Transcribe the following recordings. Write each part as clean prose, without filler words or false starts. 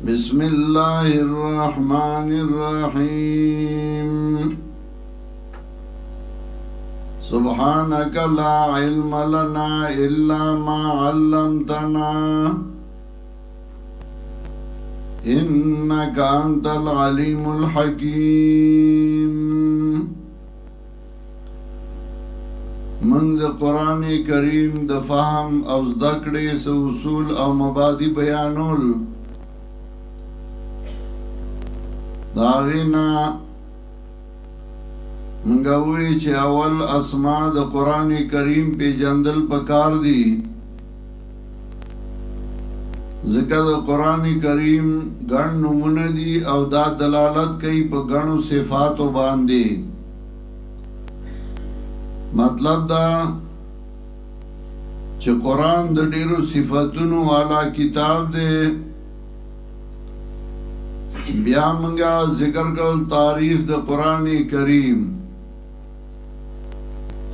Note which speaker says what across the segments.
Speaker 1: بسم الله الرحمن الرحيم سبحانك لا علم لنا إلا ما علمتنا إنك أنت العليم الحكيم من د قرآن کریم د فهم او زدکړې سو اصول او مبادی بیانول داغینا منگوی چه اول اسماء د قرآن کریم پی جندل پکار دی ذکر د قرآن کریم گن نمونه دی او دا دلالت کئی پا گنو صفاتو باندی مطلب دا چه قرآن د ډیرو صفاتونو والا کتاب دی بیا منگا ذکر کل تعریف د قرآن کریم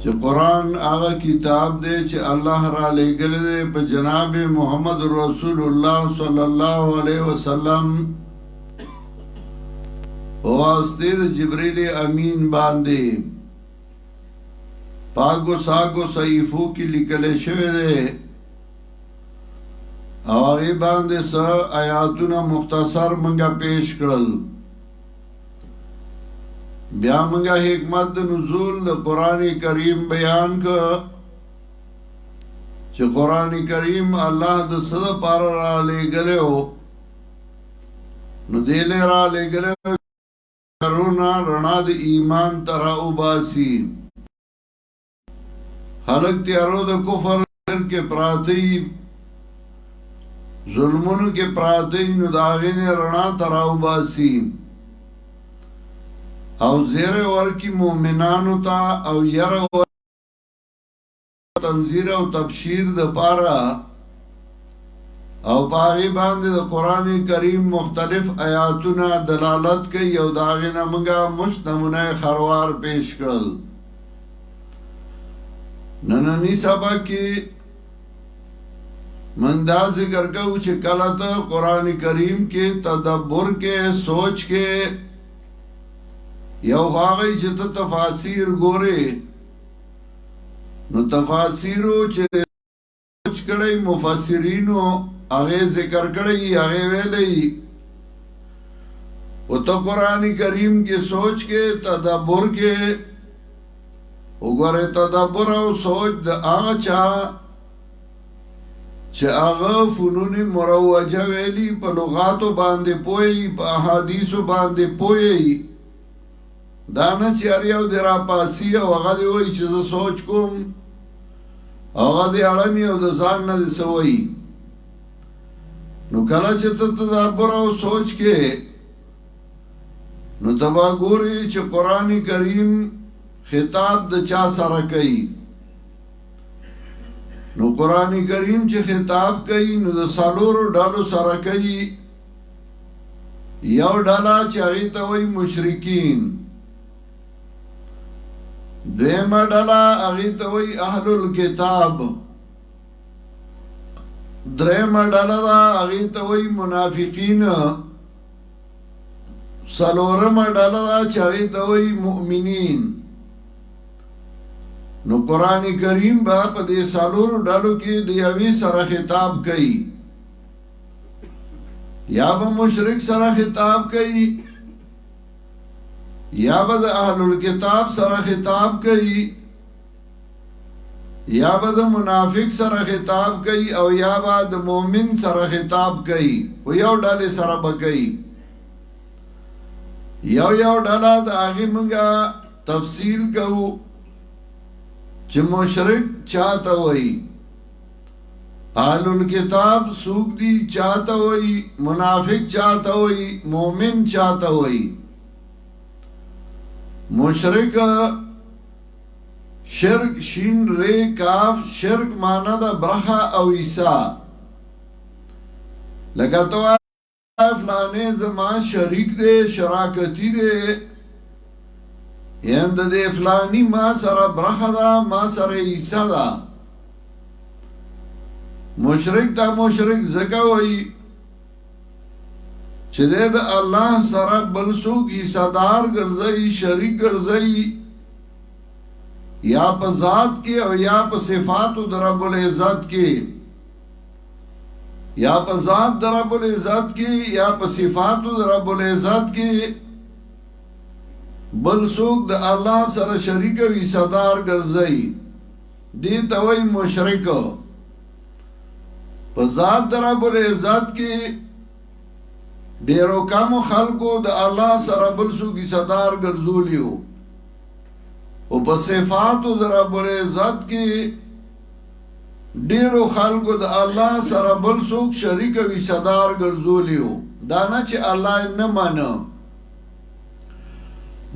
Speaker 1: چه قرآن آغا کتاب دے چه اللہ را لے گلے دے پا جناب محمد رسول اللہ صلی اللہ علیہ وسلم واسطے دا جبریل امین باندے پاکو ساکو صحیفو کی لکلے شوے دے او آغی باندے سا آیاتونا مختصر منگا پیش کرل بیا منگا حکمت دا نزول دا قرآن کریم بیان کا چه قرآن کریم اللہ دا صدا پارا را لے گلے ہو نو دیلے را لے گلے ہو کرونا رنا دا ایمان تراؤ باسی خلق تیارو دا کفر کے پراتی ظلمونو کے پراتی نو داغین رنا تراؤ باسی او زیر ورکی مومنانو تا او یر ورکی تنظیر او تبشیر دا پارا او پاغی باندے دا قرآن کریم مختلف آیاتونا دلالت کئی او داغینا منگا مشت نمونہ خروار پیش کرل نننی سبا کی من دا ذکر کہو چھ کلتا قرآن کریم کے تدبر کے سوچ کے یو غاغی چه تا تفاسیر گوره نو تفاسیرو چه سوچ کڑی مفسرینو آغی ذکر کڑی آغی ویلی و تا قرآن کریم کے سوچ کے تدبر کے وګوره تدبر او سوچ د آغا چا چه آغا فنون مروجه ویلی پا لغاتو بانده پوئی پا احادیثو بانده پوئی دانا چیاریو دی را پاسی او اغا دی وی چیز سوچ کم اغا دی علمی او دی زان ندی سوئی نو کلا چه تدبر او سوچ کے نو تبا گوری چه قرآن کریم خطاب د چا سره کئی نو قرآن کریم چه خطاب کئی نو د سالورو ڈالو سره کئی یو ڈالا چه اغیتا وی مشرکین دویمه ڈالا اغیتا وی اہل الکتاب دریمه ڈالا دا اغیتا وی منافقین سالورمه ڈالا دا چه اغیتا وی مؤمنین نو قرآن کریم با پا دے سالورو ڈالو کی دیوی سره خطاب کئی یا با مشرک سره خطاب کئی یا با دا اہل الکتاب سره خطاب کئی یا با دا منافق سره خطاب کئی او یا با دا مومن سره خطاب کئی و یو ڈالی سره بکئی یو ڈالا دا آغی منگا تفصیل کہو چه مشرک چاہتا ہوئی اہل الکتاب سوک دی چاہتا ہوئی منافق چاہتا ہوئی مومن چاہتا ہوئی مشرک شرک شین ری کاف شرک مانا دا برخا او عیسا لگا تو فلانے زمان شریک دے شراکتی دے یند دے فلانی ما سر برخ دا ما سر عیسا دا مشرک دا مشرک زکا ہوئی چې د الله سره بل څوک حصدار ګرځي شریک ګرځي یا په ذات کې او یا په صفات د رب العزت کې یا په ذات د رب العزت کې یا په صفات د رب العزت کې بل څوک د الله سره شریک او حصدار ګرځي دې ته وایي مشرک په ذات د رب العزت کې ډیرو کم خلقو د الله سره بل څوک حصدار ګرځولیو او په صفاتو د رب العزت کې ډیرو خلقو د الله سره بل څوک شریک او حصدار ګرځولیو دا نه چې الله نه مانه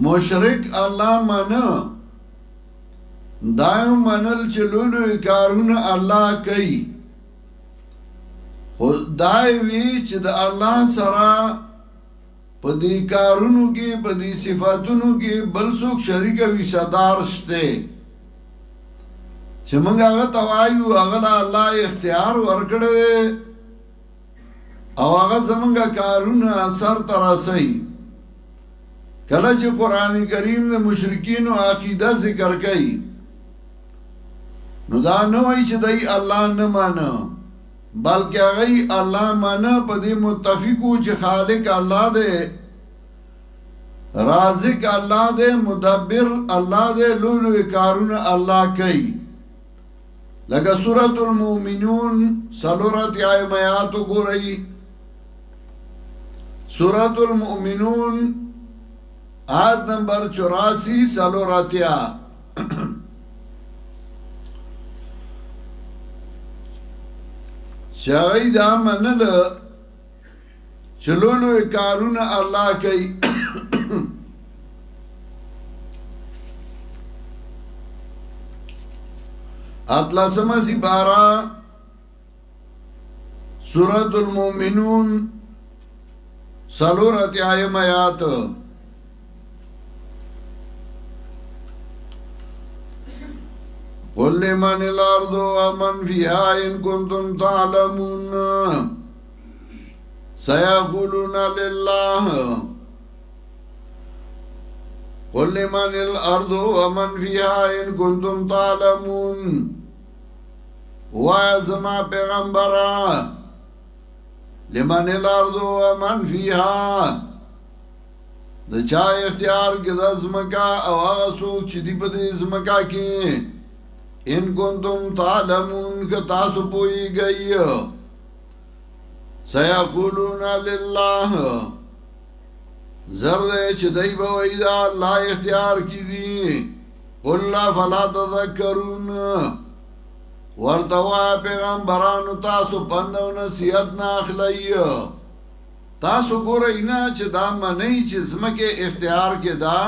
Speaker 1: مشرک الله مانه دایو منل چې لولو کارونه الله کوي خو دای وی چې د الله سره په دې کارونو کې په دې صفاتونو کې بل څوک شریک او حصدار شته چې موږ هغه توایو هغه الله اختیار ورکړي او هغه زمونږ کارونه اثر تراسي کله چې قران کریم د مشرکین او عقیده ذکر کوي نو دا نه وایي چې دای الله نه مانه بلکہ غی اللہ مانا پا دی متفقو چی خالق اللہ دے رازق اللہ دے مدبر اللہ دے لولو کارون اللہ کئی لگا سورة المؤمنون سلورت آئے میاتو گو رئی سورة المؤمنون آیت نمبر 84 سلورت آئے شاگئی دا منل چلولو کارون اللہ کئی اطلسمہ سی بارہ سورة المؤمنون سلورت آئیم آیات قل لمن الارض ومن فيها ان كنتم تعلمون سيقولون لله قل لمن الارض ومن فيها ان كنتم تعلمون وازما پیغمبرا لمن الارض ومن فيها د چا اختیار کې د زمکا او هغه څوک چې دی په دې زمکا کې ان کنتم تعلمون که تاسو پوئی گئی سیقولون للہ زرد چه دی بوئی دا اللہ اختیار کی دی قل لا فلا تذکرون ورطوا پیغمبرانو تاسو پندو نصیحت ناخلی تاسو گو رئی نا چه دا منی چه زمک اختیار کے دا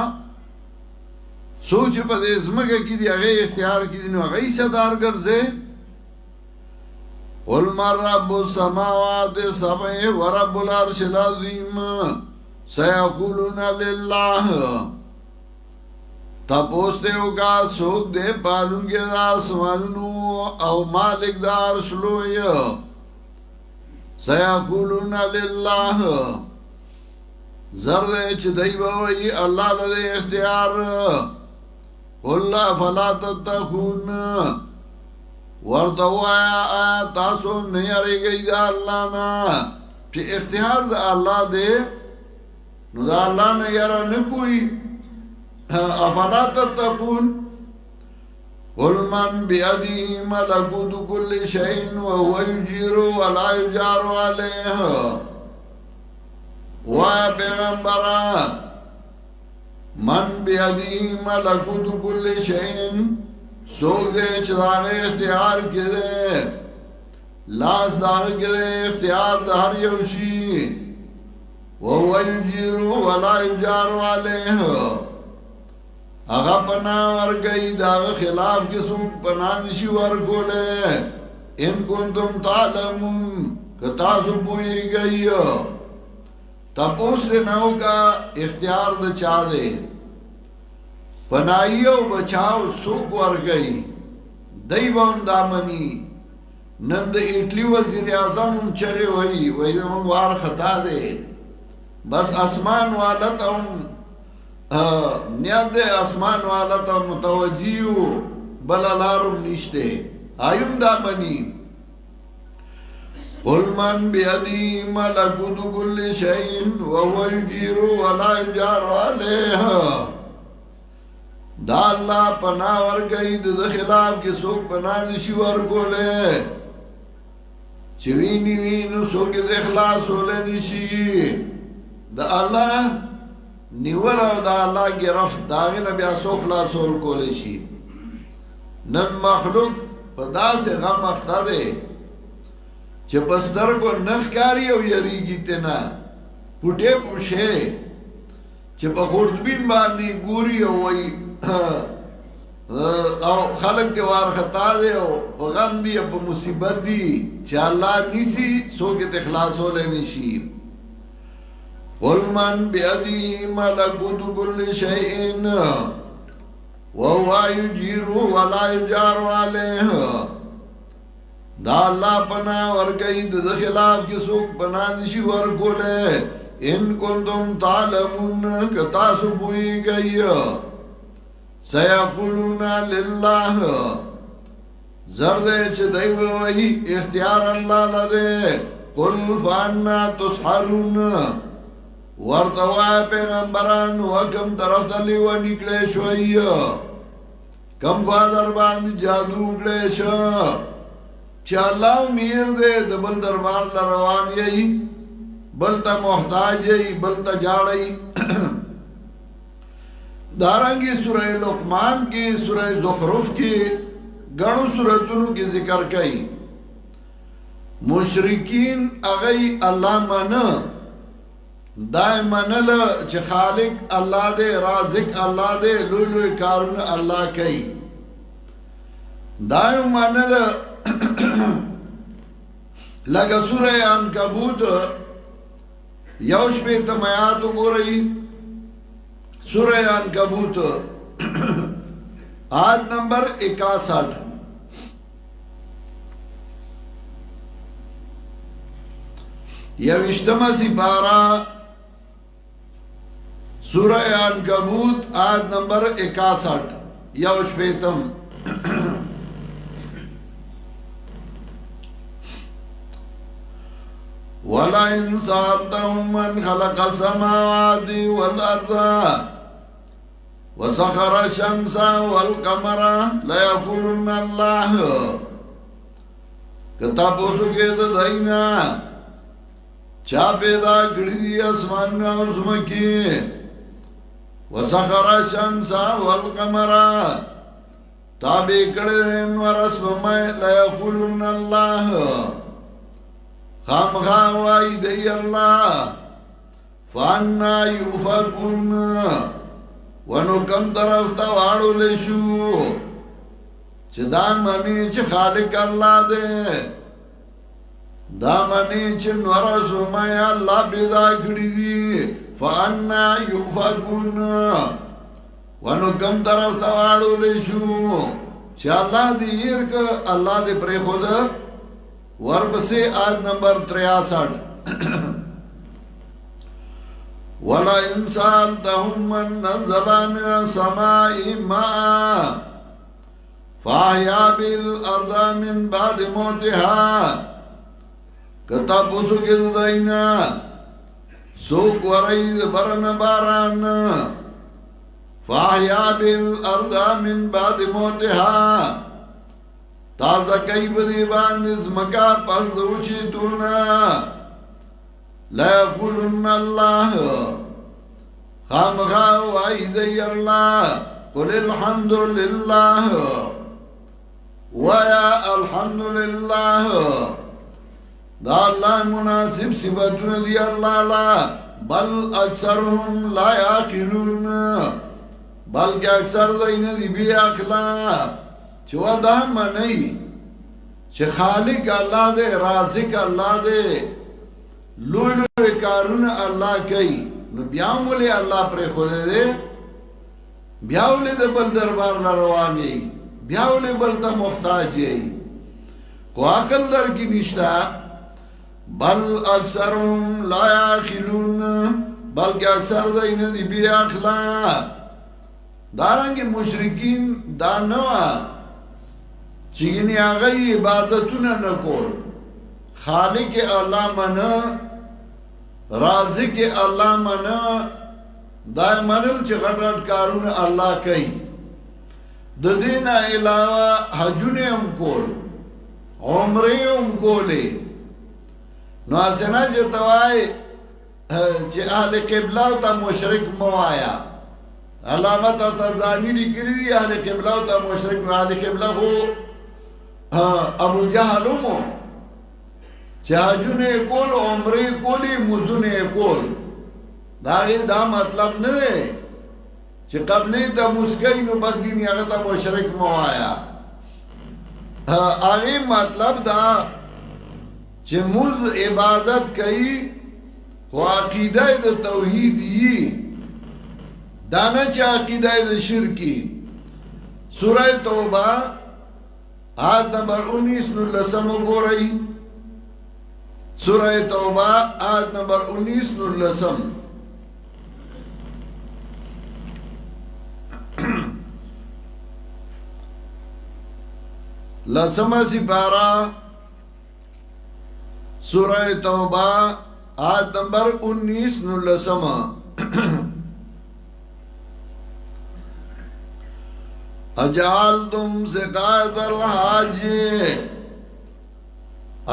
Speaker 1: سوچ په دې زمګه کې دی هغه اختیار کې دی نو هغه صدر ګرځي ول مر رب السماوات السبع ورب العرش العظیم سيقولون لله تاسو ته وګا سوق دې پالونګي دا سوالونو او مالک دار شلوي سيقولون لله زرد چې دی وایي الله له اختیار قل لا فلا تتقون ورتوایا تاسو نه یریږئ د الله نه چې اختیار د الله دی نو د الله نه یره نه کوي افلا تتقون قل من بيده ملكوت كل شيء وهو يجير ولا يجار عليه وَا پیغمبران من بیدی ملکوت کل شئین سوک دے چداغ اختیار کرے لاس داغ کرے اختیار دہر یوشی وَهُوَ يُجِيرُ وَلَا يُجَارُ عَلَيْهُ اغا پناہ ورگئی داغ خلاف کسوک پناہ نشی ورگولے ان کنتم تعلمون کتاسو پوئی گئی تپوس دے نو کا اختیار دا چا دے پناہی او بچاو سوک ورگئی دی بام دامنی نند اٹلی وزیر اعظم چلے وئی دا من وار خطا دے بس اسمان والا ته نیت دے اسمان والا ته متوجیو بل لارم نشته آیم دا منی قل من بیدی ملکوت کل شیء وهو یجیر ولا یجار علیہ دا اللہ پناہ ورگئی دا خلاف کے سوک پناہ نشی ورگولے چوینی وینو سوک دا اخلاص ہولے نشی دا اللہ نیور او دا اللہ کی رفت داغین بیا سوک خلاص ورگولے شی نن مخلوق پدا سے غم اختا دے چه بستر کو نخکاری او یریگی تینا پوٹے پوشے چه پا خوردبین باندی گوری او وی او خلق دیوار خطا دے او پا غم دی پا مصیبت دی چه اللہ نیسی سوکت اخلاص ہو لینی شی قل من بیدی ملکوت کل شیئن وَهُوَ يُجِيرُ وَلَا يُجَارُ عَلَيْهِ دا اللہ پناہ ورگئی دا خلاف کی سوک پناہ نشی ورگولے ان کنتم تعلمون کتاسو بوئی گئی سیقولون للہ زردے چھ دیو وحی اختیار اللہ لدے قل فانا تسحرون ورطوائے پیغمبران وکم طرف دلی و نکلے شوئی کم قادر باندی جادو اکلے شو چه اللہ میر دے دا بل دربار لروان یہی بل تا محتاج یہی بل تا جاڑی دارنگی سورہ لقمان کی سورہ زخرف کی گنو سورتنو کی ذکر کئی مشرکین اغی اللہ منا دائم منل چه خالق اللہ دے رازق اللہ دے لولو کارون اللہ کئی دائم منل لگا سورہ عنکبوت یوش پہ تمیاتو گو رہی سورہ عنکبوت آیت نمبر 61 یوشتمہ سپارہ سورہ عنکبوت آیت نمبر 61 یوش پہ تم وَلَئِنْ سَأَلْتَهُمْ مَنْ خَلَقَ السَّمَاوَاتِ وَالْأَرْضَ وَسَخَرَ الشَّمْسَ وَالْقَمَرَ لَيَقُولُنَّ اللَّهُ کتاب اوسو کے دائینا چا پیدا کری دی اسمان و زمکی وَسَخَرَ الشَّمْسَ وَالْقَمَرَ تابع کردین ورسمائی لَيَقُولُنَّ اللَّهُ خام خواہی دی اللہ فانا یوفکون ونو کم طرف تا وارو لیشو چه دا منی چه خالق اللہ دے دا منی چه نورس ومائی اللہ پیدا کری دی فانا یوفکون ونو کم طرف تا وارو لیشو چه اللہ دیر که اللہ دے پری خود ورب سے آیت نمبر 63 وَلَئِنْ سَأَلْتَهُمْ مَنْ نَزَّلَ مِنَ السَّمَاءِ مَاءً فَأَحْيَا بِالْأَرْضَ مِنْ بَعْدِ مَوْتِهَا کتاب پوسو کے دائینا سوک ورائید برن باران فَأَحْيَا بِالْأَرْضَ مِنْ بَعْدِ مَوْتِهَا تازہ کئی بدی باندس مکا پس دوچی تونا لیقولن اللہ خام خواہ آئی اللہ قل الحمدللہ ویا الحمدللہ دا اللہ مناسب صفتون دی اللہ لا بل اکثرهم لا یاقلون بلکہ اکثر دین دی بی اخلا چوا دا منئی چه خالق اللہ دے رازق اللہ دے لولو کارون اللہ کئی نو بیاولی اللہ پر خود دے بیاولی دے بل دربار لروان یہی بیاولی بل تا محتاج یہی کو عقل در کی نشتا بل اکثرهم لا یاقلون بلکہ اکثر دین دی بی اخلاق دارنگی مشرکین دانوا چگینی آغای عبادتونا نکول خالق اللہ منا رازق اللہ منا دای منل چه غټ کارون اللہ کئی د دین علاوه حجونه هم کول عمره هم کولی نو اسنه چې توای چې اهل قبله او ته مشرک موایا علامت او تزانی لیکلی دی اهل قبله او ته مشرک اهل قبله هو ابو جهل مو چې حجونه کول عمره کولی مزونه کول دا مطلب نه دی چې قبلې د مسکین نو بس ګینی هغه ته مشرک موایا هغه مطلب دا چې موږ عبادت کوي خو عقیده د توحید یي دانه چې عقیده د شرکی سورہ توبه آیت نمبر 19 نو لسم وګورئ سورہ توبه آیت نمبر 19 نو لسم لسمہ سپارہ سورہ توبہ آیت نمبر 19 نو لسمہ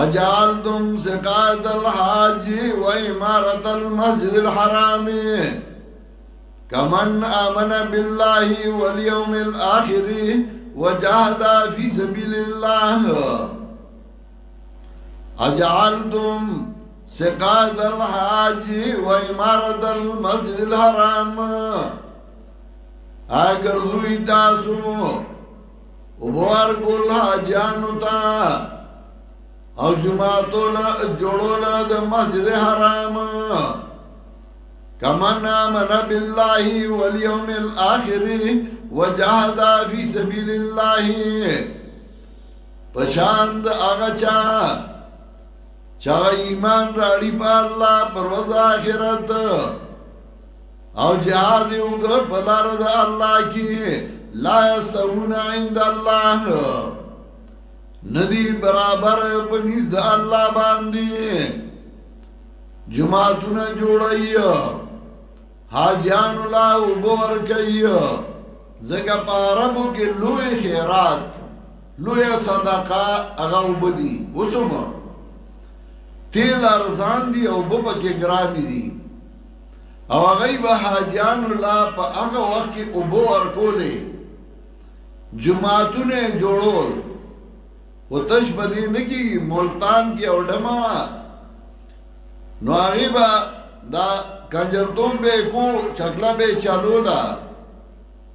Speaker 1: اجعلتم سقایت الحاج و امارت المسجد الحرام کمن آمن باللہ والیوم الآخر وجاہد فی سبیل اللہ اجعلتم سقایت الحاج و امارت المسجد الحرام اگر دوی تاسو وبوار کول حاجانو تا او جماعتو جوڑو د مسجد حرام کمن آمن باللہ والیوم الآخر وجاہد فی سبیل اللہ پشاند آغا چاہ ایمان راڑی پا اللہ پروز آخرت او جہاد اوگا پلارد اللہ کی لا یستوون عند اللہ ندی برابر پنیز دا اللہ باندی جماعتونا جوڑائی حاجیان اللہ عبور کئی زکا پا عربو کے لوی خیرات لوی صدقہ اگا عبدی وسم تیل ارزان دی او بپا کے گرانی دی او اگئی با حاجیان اللہ پا اگا وقت کی عبور کولے جماعتونے جوڑول و تش بدی نکی ملتان کی اوڈما نو آغی با دا کنجرتون بے کو چکلا بے چالولا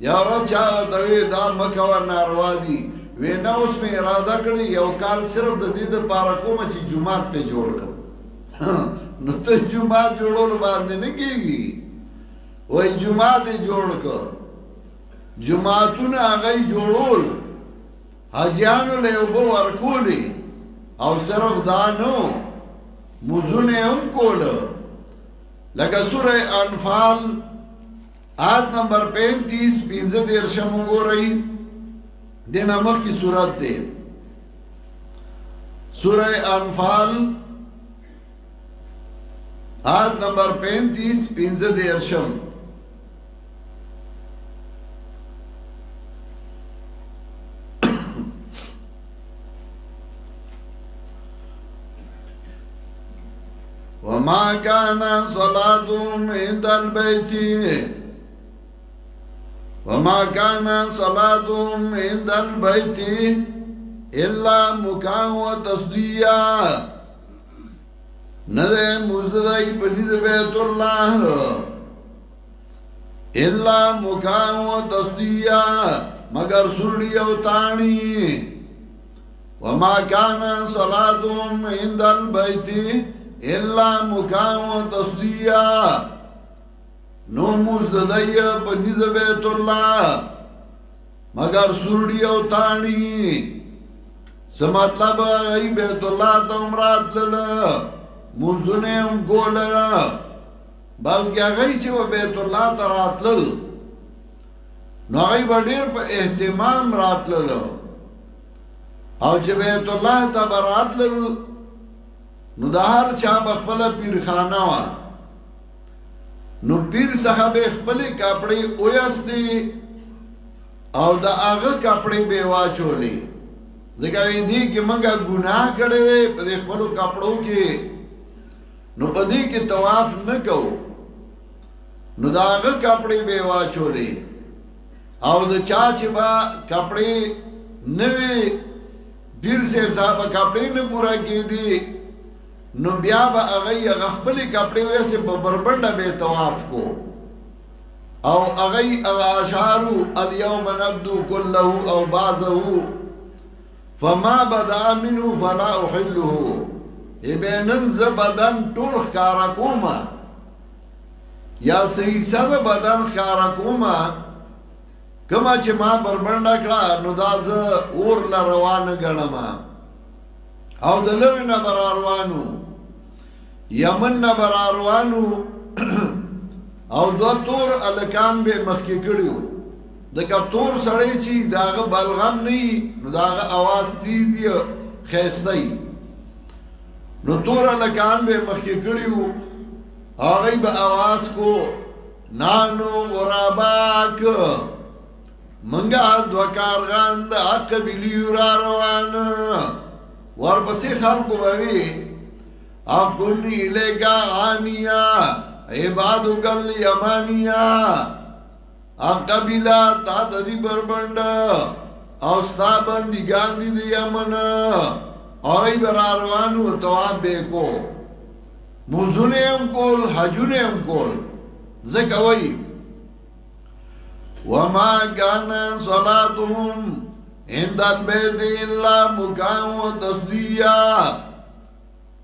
Speaker 1: یا ورځ چا دوی دا مکوه ناروا دي وی نه اوس مې اراده کړې یو کال صرف د دې لپاره کوم چې جمعات په جوړ کړم نو ته جمعات جوړول باندې نه کیږي وای جمعات جوړ کړ جمعاتونه هغه جوړول حاجیانو له وبو ورکولې او صرف دا نو مزونه هم کول لکه سورہ انفال آیت نمبر 35 پینزد ارشم گو رئی دینا مخ کی صورت دے سورہ انفال آیت نمبر 35 پینزد ارشم وما كان صلاتهم عند البيت وما كان صلاتهم عند البيت إلا مكاء وتصديا ندے مزدائی پنید بیت اللہ إلا مكاء وتصديا مگر سرڑی او تانی وما كان صلاتهم عند البيت إلا مكاء وتصديا نو مزدائی پنیز بیت اللہ مگر سرڑی او تانی سمطلب ای بیت اللہ تا امرات للا منزنے ام کولا بلکې هغه چې و بیت الله ته راتلل نو هغه به ډېر په اهتمام راتلل او چې بیت الله ته به راتلل نو د هر چا به خپله پیرخانه وه نو پیر څخه به خپلې کپړې اویستې او د هغه کپړې به یې واچولې ځکه وایي دې کې موږ ګناه کړی دی په دې خپلو کپړو کې نو په دې کې طواف نه کوو نو د هغه کپړې به یې واچولې او د چا چې به کپړې نه وي پیر صاحب صاحب کپړې نه پوره کېدي نو بیا به هغه خپلې کپړې ویسې په بربنډه به طواف کو او هغه اشعارو اليوم نبدو كله او بعضه فما بدا منه فلا احله نن ز بدن ټول ښکارا کومه یا صحیح د بدن ښکارا کومه کما چې ما بربنډه کړه نو دا زه اور له روانه ګڼم او د لرې نه به راروانو یمن نه به راروانو او دو تور الکان به مخکې کړیو دکه تور سړی چې د هغه بلغم نه وي نو د هغه اواز تیز یې ښایسته وي نو تور الکان به مخکې کړیو هغوی به اواز کو نانو غراباک منګه دوه کارغان د قبیلیو را روان ورپسې خلکو به وي اکنی الیکا غانیا عبادو کل یمانیا قبیله تا د دې بربند او ستا بندګان دي د یمن هغوی به را روانو طواف به کو موزونه هم کول حجونه هم کول ځکه وایي وما كان صلاتهم عند البيت الا مكاء وتصديا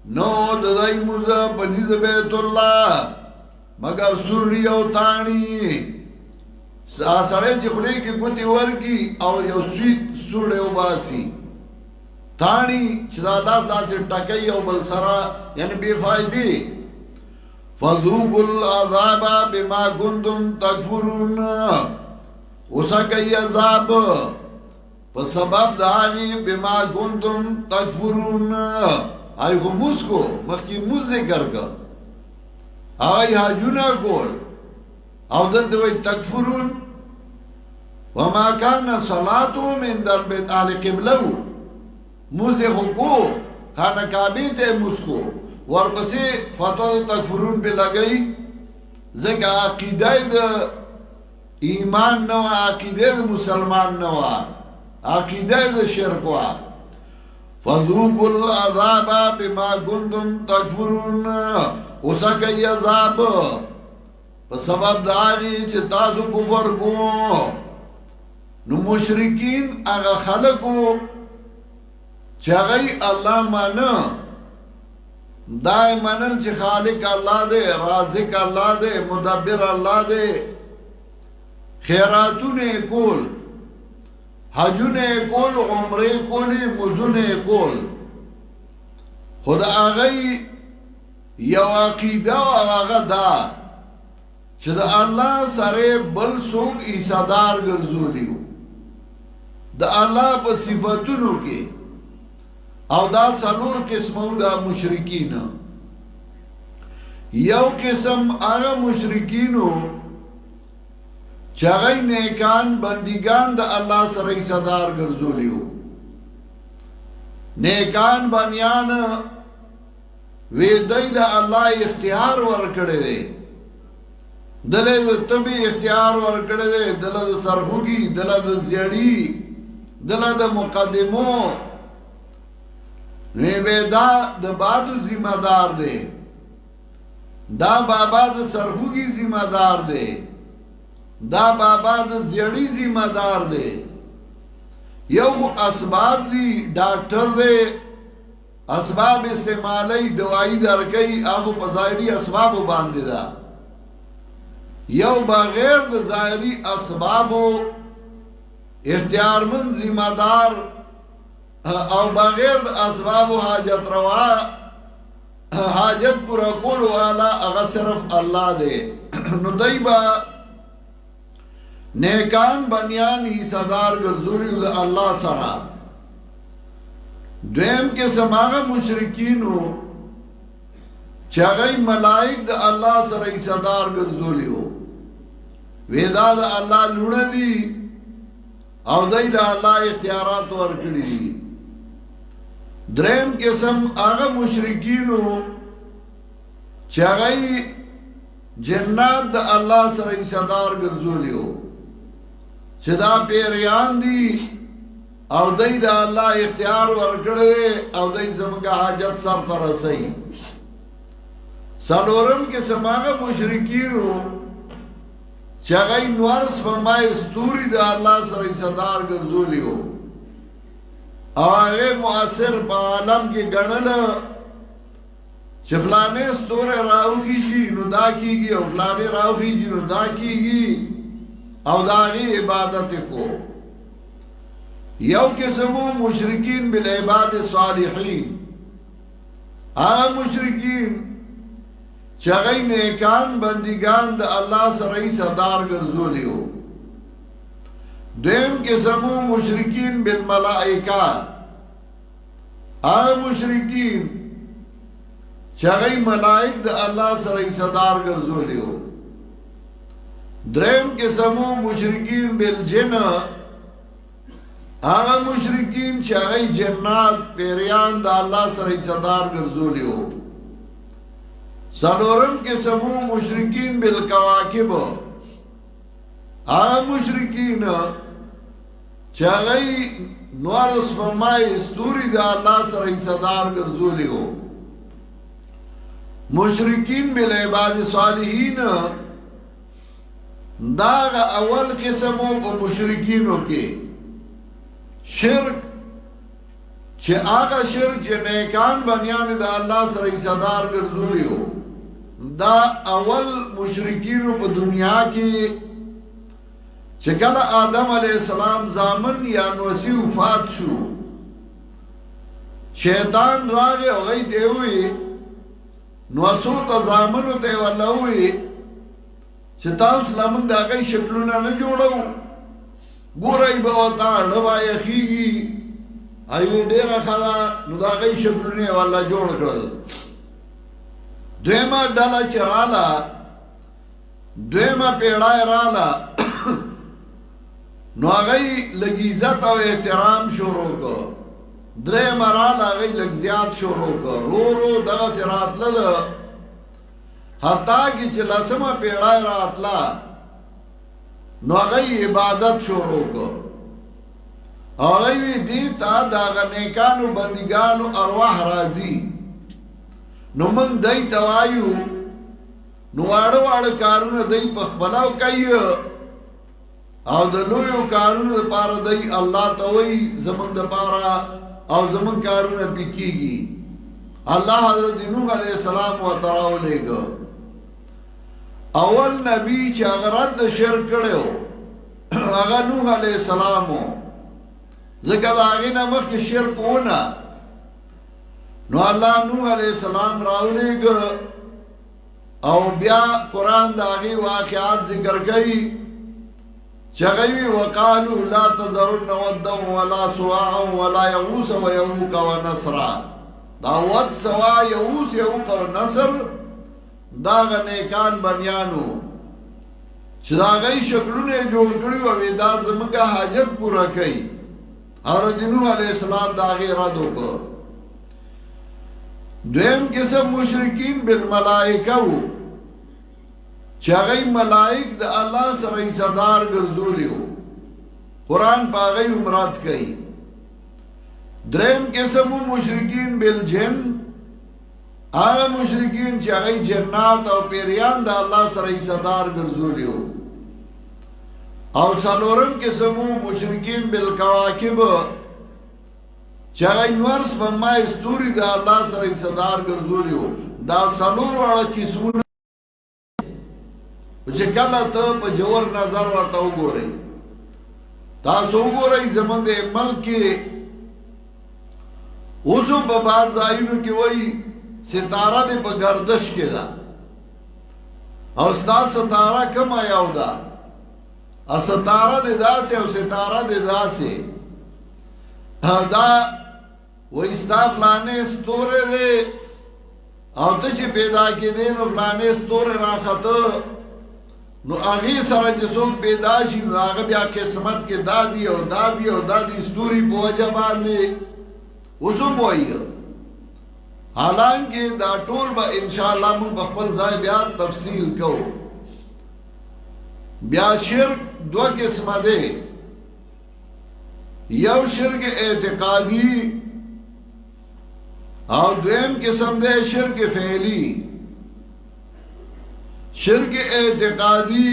Speaker 1: نو دای موزه پنځ بیت الله مگر سوري او تانی سړی چې خولې کې ګوتې ورکي او یو سویت سوړې وباسي تانی چې دا لاس داسې ټکوي او بل سره یعنی بې فایدې فذوقوا العذاب بما كنتم تکفرون وسکئی عذاب په سبب د هغې بما کنتم تکفرون هغې خو موز کو مخکې موز ذکر که هغې حجونه کول او دلته وایي تکفرون وما کان صلاتهم عند البیت اهل قبله و موز یې خو کو خانه کعبې ته یې موز کو ورپسې فتوا د تکفرون پې لګوي ځکه عقیده د ایمان نو عقیده د مسلمان نو عقیده د شرک وا فذوقوا العذاب بما كنتم تکفرون وسکئی عذاب په سبب د هغې چې تاسو کفر کو نو مشرکین هغه خلکو چې هغوی الله مانه دا یې منل چې خالق الله دی رازق الله دی مدبر الله دی خیراتونه کول حجونه کول عمره کولی مزونه کول خود آغای یو عقیده و آغا دا چه دا اللہ سره بل سوک ایسادار گرزولیو دا اللہ پا صفتونو کے او دا سلور قسمو دا مشرکین یو قسم آغا مشرکینو چاگئی نیکان بندگان دا اللہ سره ایسادار گرزولیو نیکان بنیان وی دی دا اللہ اختیار ورکڑے دے دلے دا طبی اختیار ورکڑے دے دلے دا سرخوگی دلے دا زیڑی دلے دا مقدمو نوی دا بادو ذمہ دار دے دا بابا دا سرخوگی ذمہ دار دے دا بابا د زیړی ذمہ دار دی یو اسباب دی ډاکټر دی اسباب استعمالی دوائی درکئی هغه په ظاهري اسبابو باندې دا یو بغیر د ظاهري اسبابو اختیارمند ذمہ دار او بغیر د اسبابو حاجت روا حاجت پورا کول والا هغه صرف الله دی نو دای با نیکان بنیان حصدار ګرځولي د الله سره دویم کې سماغه مشرکینو چې هغه ملائک د الله سره حصدار ګرځولي وو ودا د الله لونه دي او دای له الله اختیارات ورکړي دي دریم قسم هغه مشرکینو چې هغه جنات د الله سره حصدار ګرځولي وو چې دا پیریان دي او دای له الله اختیار ورکړي او دای زموږه حاجت سر ته رسي سلورم قسم هغه مشرکینو چې هغه نور سپمای ستوري د الله سره حصدار ګرځولي وو او هغه مؤثر په عالم کې ګڼل چې فلانه ستوره راوخیږي نو دا کیږي او فلانه راوخیږي نو دا کیږي او داغي عبادت کو یو قسمو مشرکین بالعباد الصالحین هغه مشرکین چې هغه نیکان بندگان د الله سره حصدار ګرځولي وو دویم قسمو مشرکین بالملائکه هغه مشرکین چې هغه ملائک د الله سره حصدار ګرځولي وو دریم قسمو مشرکین بالجن هغه مشرکین چې هغه جنات پیریان د الله سره حصدار ګرځولي وو سلورم قسمو مشرکین بالکواکب هغه مشرکین چې هغه نور سپمای ستوري د الله سره حصدار ګرځولي وو مشرکین بالعباد الصالحین دا اول قسمو په مشرکینو کې شرک چې هغه شرک چې نیکان بنیان د الله سره حصدار ګرځولي وو دا اول مشرکینو په دنیا کې چې کله آدم علیہ السلام زامن یا نوسی وفات شو شیطان راغی او غي دیوي نوسو ته زامنو ته ولوي چې تاسو لمن دا غي شکلونه نه جوړو ګورای به وتا ډوای خيږي ایو ډیره خلا نو دا غي شکلونه ولا جوړ کړل دویمه ډاله چراله دویمه پیړای رااله نو هغه لږ عزت او احترام شروع کړ درې مرال هغه لږ زیات شروع کړ رو دغه سرات لل حتی چې لسمه پیړای راتلا نو هغه عبادت شروع کړ هغه دې تا دا نیکانو بندګانو ارواح راضي نو موږ دای توایو نو واړو کارونه دای په خپلو کوي او د لویو کارونو لپاره دای الله ته وای زمونږ لپاره او زمونږ کارونه پکېږي الله حضرت نوح علیہ السلام و تراو لګو اول نبی چې هغه رد شرک کړو هغه نوح علیہ السلام ځکه دا هغه نه مخکې شرک ونه نو الله نوح علیہ السلام راولېګ او بیا قران دا هغه واقعات ذکر کړي چغوی وقالو لا تذرن ودا ولا سواع ولا يغوث ويعوق ونصر دا ود سوا يغوث يعوق ونصر دا نیکان بنیانو چې دا غي شکلونه جوړ کړی او دا زموږه حاجت پورا کړي حضرت نوح علیہ السلام دا غي را دوکو دویم قسم مشرکین بالملائکه چې هغه ملائک د الله سره حصدار ګرځولي وو قران پاغي عمرات کوي دریم قسم مشرکین بالجن هغه مشرکین چې هغه جنات او پیریان د الله سره حصدار ګرځولي وو او څلورم قسم مشرکین بالکواکب چې هغه نورس په ما ستوري د الله سره حصدار ګرځولي وو دا څلور واړه قسمونه چې کله ته په جوور نظر ورته وګورئ تاسو وګورئ زمونږ د ملک کې اوسم په باز ځایونو کې وایي ستاره دې په گردش کې ده او ستا ستاره کومه یو ده او ستاره دې داسې او ستاره دې داسې دا وې ستا فلانې ستوره دې او ته چې پیدا کېدې نو فلانې ستوره راخته نو هغه سره چې څوک پیدا شي نو هغه بیا قسمت کې دادی او دادی او دادی ستوري په وجه باندې وزم وایي حالانکه دا ټول به ان شاء الله موږ په خپل ځای بیا تفصیل کوو بیا شرک دو قسمه ده یو شرک اعتقادی او دویم قسم ده شرک فعلی شرک اعتقادی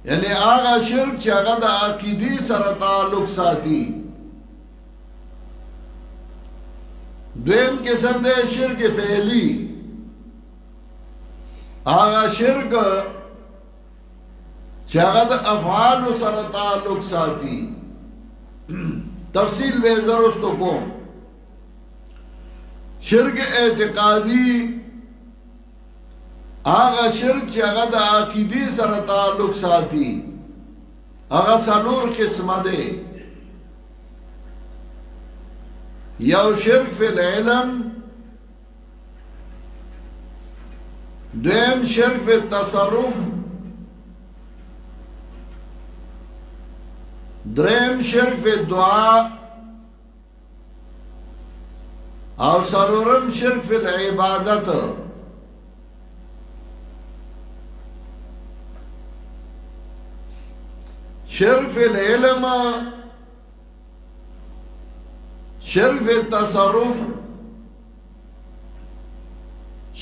Speaker 1: یعنی آغا شرک چې هغه د عقیدې سره تعلق ساتي دویم قسم ده شرک فعلی آغا شرک چې هغه د افعال سره تعلق ساتي تفصیل به زروستو کوم شرک اعتقادی آغا شرک چې هغه د عقیدې سره تعلق ساتي هغه څلور قسمه ده یو شرک فی العلم دویم شرک فی التصرف دریم شرک فی الدعاء او سرورم شرک فی العبادت شرک فی العلم شرک فی التصرف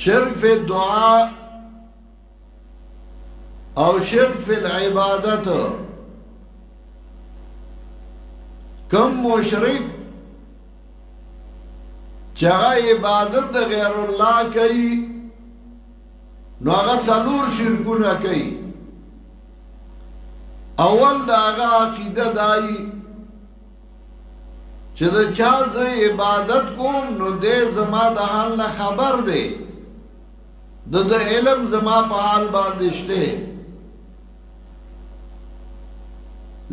Speaker 1: شرک فی الدعاء او شرک فی العبادت کم مشرک چاگه عبادت د غیر اللہ کئی نو آگا سلور شرکونه کئی اول دا آگا عقیده دائی چې د چا زه عبادت کوم نو دې زما د حال نه خبر دی د علم زما په حال باندې شته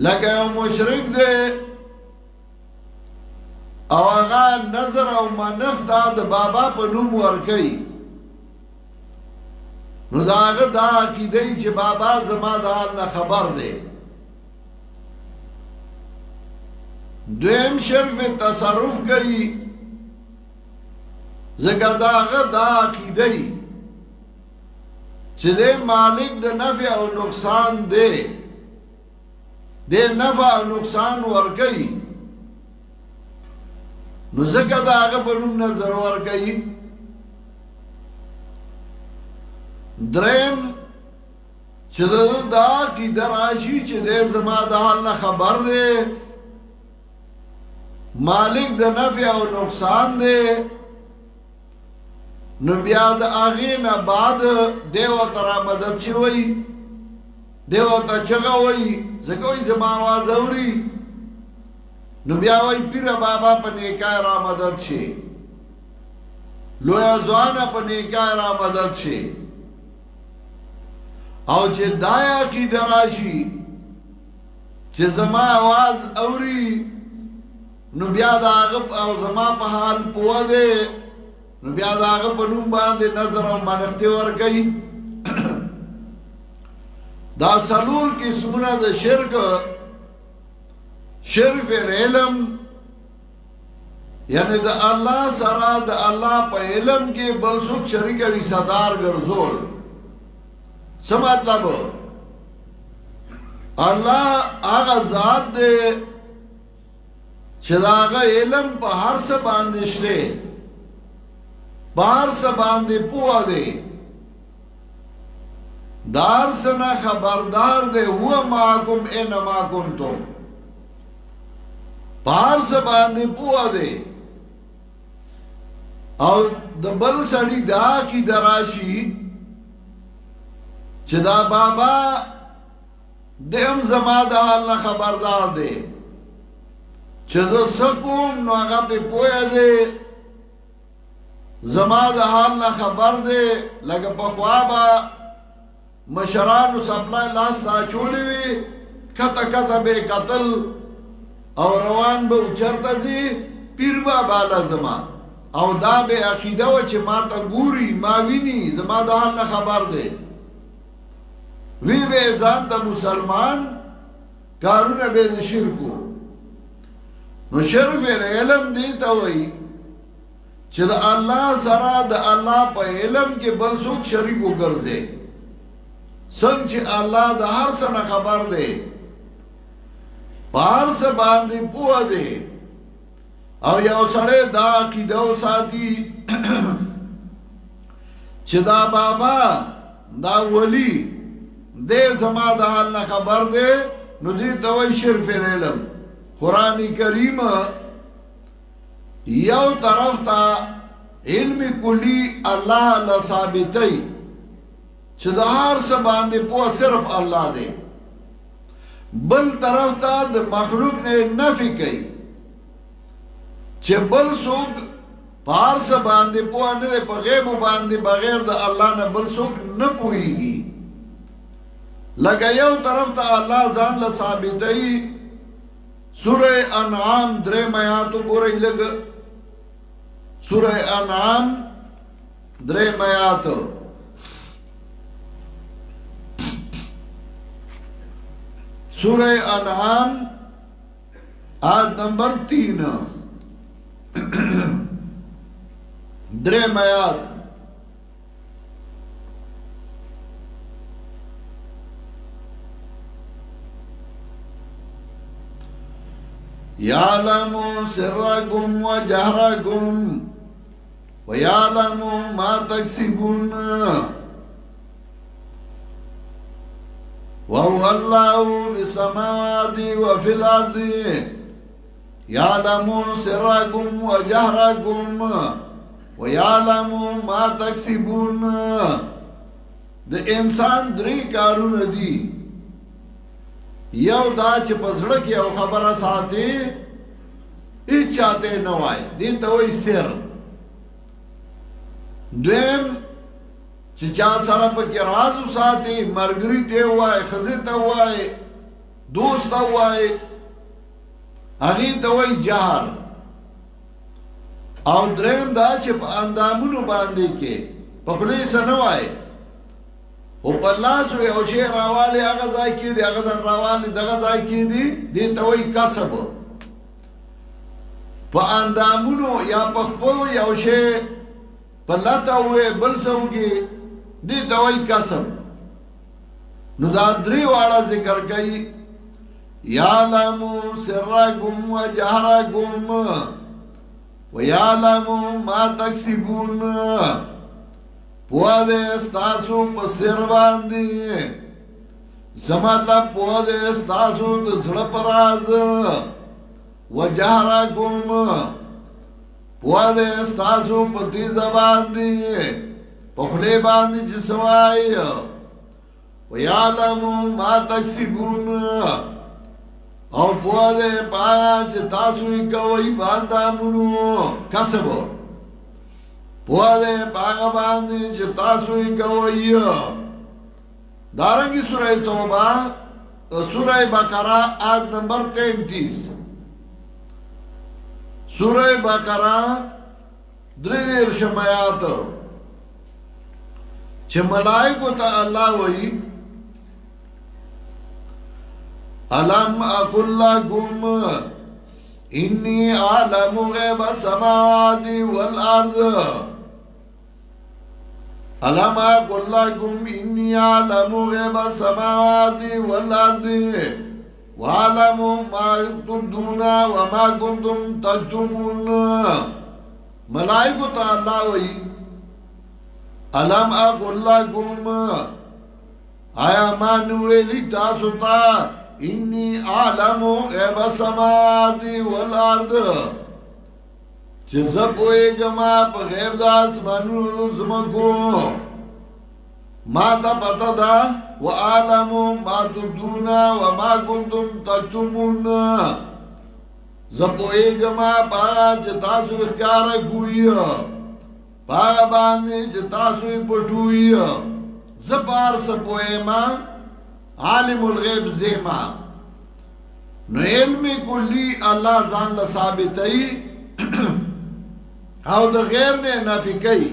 Speaker 1: لکه یو مشرک دی او هغه نظر او منښت د بابا په نوم ورکوي نو دا هغه دا عقیده چې بابا زما د حال نه خبر دی دویم شرک فی تصرف کئی زکر داغه دا عقیده چه ده مالک ده نفع او نقصان ده نفع او نقصان ورکی نو زکر داغه بنوم نظر ورکی درم چه ده دا عقیده راشی چه ده زما ده حال نه خبر ده مالک د نفع او نقصان دی نو بیا د هغې نه بعد دیو ته را مدد شوی دیو ته چغه وایي ځکه وایي زما اواز اوري نو بیا وایي پیره بابا په نیکای را مدد شي لویه ځوانه په نیکای را مدد شي او چې دا عقیده راشي چې زما اواز اوري نو بیا دا هغه او زما په حال پوه دی نو بیا دا هغه په نوم باندې نظر او منښت ورکوي دا څلور قسمونه د شرک شرک فی العلم یعنی د الله سره د الله په علم کې بل څوک شریک وي صدار ګرځول څه مطلب الله هغه ذات دی چې داغه علم په هر څه باندې شته په هر څه باندې پوهه دی دار سنا خبردار دی هو معکم اینما کنتم په هر څه باندې پوهه دی او د بل سړي دا کی دراشي چې دا بابا دیم زما د حال نه خبردار دی چې زه سکوم نو هغه په پوهه دی زما د حال نه خبر دی لکه پخوا به مشرانو سپلای لاس ته اچولی وي کته کته به قتل او روان به چرته ځي پیر بابا لازما او دا به عقیده و چې ما ته ګوري ما ویني زما د حال نه خبر دی وی به ځان د مسلمان کارونه به د شرکو نو شرف علم دی ته وایي چې د الله سره د الله په علم کې بل څوک شریک وګرځي څنګه چې الله د هر څه نه خبر دی پار څه باندې پوه دی او یو سړی دا عقیده ساتي چې دا بابا دا ولی دې زما د حال نه خبر دی نو دې ته وایي شرف علم قرآن کریم یو طرف تا علم کلی الله لا ثابتای چې د هر څه باندې پوه صرف الله دی بل طرف تا د مخلوق نه نفي کوي چې بل څوک په هر څه باندې پوه نه دی په غیب باندې بغیر د الله نه بل څوک نه پوهیږي لکه یو طرف ته الله ځان لا ثابتای سورہ انعام 3 آیات وګورئ لګ سورہ انعام 3 آیات سورہ انعام آیت نمبر 3 3 آیات یعلم سرکم و جہرکم و یعلم ما تکسبون وهو اللہ فی السماوات و فی الارض یعلم سرکم و جہرکم و یعلم ما تکسبون د انسان دری کارون دی یو دا چې پزړه کې او خبره ساتي هیڅ چاته نه وای دي ته وای سر دویم چې چا سره په کې راز ساتي مرګري ته وای خزه ته وای دوست ته وای هغه ته وای جهر او دریم دا چې په اندامونو باندې کې په خلی سره وای او په لاس یو شی راواله هغه ځای کې دی هغه ځان راواله دغه ځای کې دی دې ته وایي کسب په اندامونو یا په خپل یو شی په لاته وې بل څوګي دې ته وایي کسب نو دا درې واړه ذکر کوي یعلم سرکم و جهرکم و یعلم ما تکسبون پوه دے استاسو پا سر باندی زمطلب پوه دے استاسو دزڑ پراز و جہرکم پوه دے استاسو پا تیز باندی پخلے باندی جسوائی و یعلم ما تکسبون او پوه دے پایا چه تاسوی کوئی باندامونو کسبو پوه دے پاگا باندی چه تاسوی کوئی دارنگی سورہ توبہ سورہ بقرہ آیت نمبر 33 سورہ بقرہ دردیر شمایات چه ملائکو تا اللہ وئی علم اقل لکم انی عالم غیب السماوات والارض علم اقل لکم انی عالم غیب السماوات والارض وعلم ما تبدون وما کنتم تکتمون ملائکو تا اللہ وئی علم اقل لکم آیا ما نویلی تاسو تا انی عالم غیب السماوات والارض چه زبوئے گما پا غیب دا اسمانو زمکو ما تا پتا دا و عالم ما تبدون و ما کنتم تکتمون زبوئے گما پا چه تاسو اختیار کوئی پاگا باندې چې تاسو یې پټوي زپار سپویما عالم الغیب زیما نو علم کلی الله ځان له ثابتای او د غیر نه نفي کوي